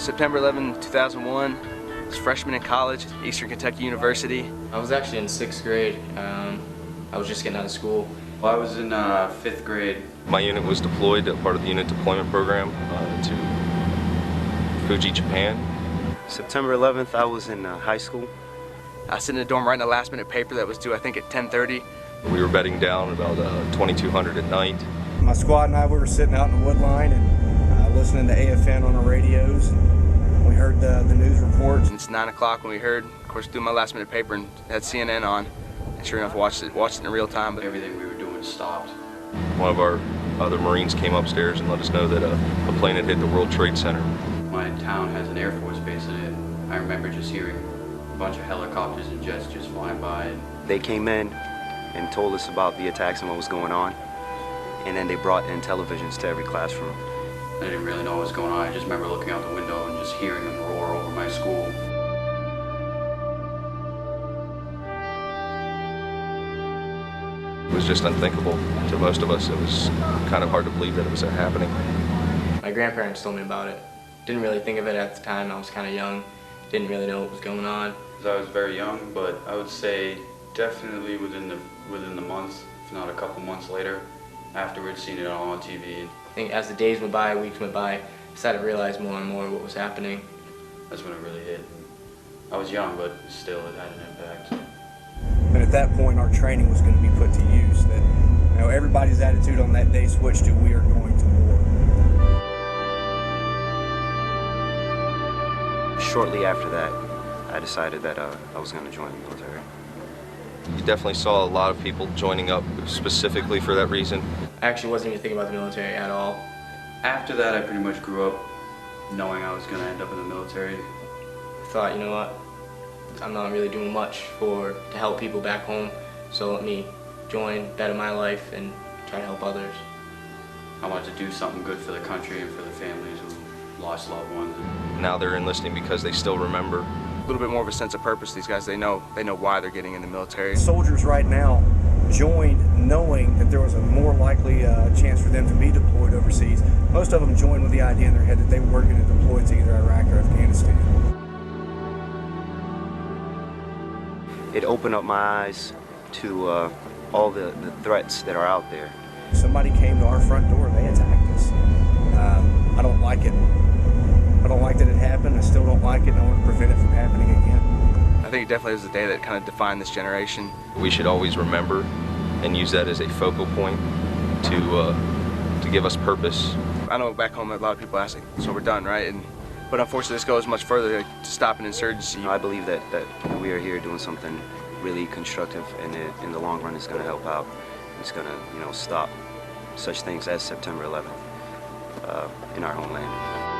September 11, 2001. I was a freshman in college at Eastern Kentucky University. I was actually in 6th grade. I was just getting out of school. Well, I was in 5th grade. My unit was deployed, part of the unit deployment program to Fuji, Japan. September 11th, I was in high school. I was sitting in the dorm writing a last-minute paper that was due, I think, at 10:30. We were bedding down about 2200 at night. My squad and I, we were sitting out in the wood line and listening to AFN on our radios. And we heard the news reports. It's 9 o'clock when we heard, of course, doing my last-minute paper and had CNN on. And sure enough, watched it in real time. But Everything we were doing stopped. One of our other Marines came upstairs and let us know that a plane had hit the World Trade Center. My town has an Air Force base in it. I remember just hearing a bunch of helicopters and jets just flying by. They came in and told us about the attacks and what was going on. And then they brought in televisions to every classroom. I didn't really know what was going on. I just remember looking out the window and just hearing them roar over my school. It was just unthinkable to most of us. It was kind of hard to believe that it was happening. My grandparents told me about it. Didn't really think of it at the time. I was kind of young. Didn't really know what was going on. I was very young, but I would say definitely within the month, if not a couple months later, afterwards seeing it all on TV. I think as the days went by, weeks went by, I started to realize more and more what was happening. That's when it really hit. I was young, but still it had an impact. And at that point, our training was going to be put to use. That, you know, everybody's attitude on that day switched to we are going to war. Shortly after that, I decided that I was going to join the military. You definitely saw a lot of people joining up specifically for that reason. I actually wasn't even thinking about the military at all. After that, I pretty much grew up knowing I was going to end up in the military. I thought, you know what, I'm not really doing much to help people back home, so let me join, better my life, and try to help others. I wanted to do something good for the country and for the families who lost loved ones. Now they're enlisting because they still remember. a little bit more of a sense of purpose. These guys, they know why they're getting in the military. Soldiers right now joined knowing that there was a more likely chance for them to be deployed overseas. Most of them joined with the idea in their head that they were going to deploy to either Iraq or Afghanistan. It opened up my eyes to all the threats that are out there. Somebody came to our front door, they attacked us. I don't like it. I don't like that it happened. I still don't like it, and I want to prevent it from happening again. I think it definitely was the day that kind of defined this generation. We should always remember and use that as a focal point to give us purpose. I know back home a lot of people ask, so we're done, right? But unfortunately this goes much further to stop an insurgency. I believe that we are here doing something really constructive, and in the long run it's going to help out. It's going to, stop such things as September 11th in our homeland.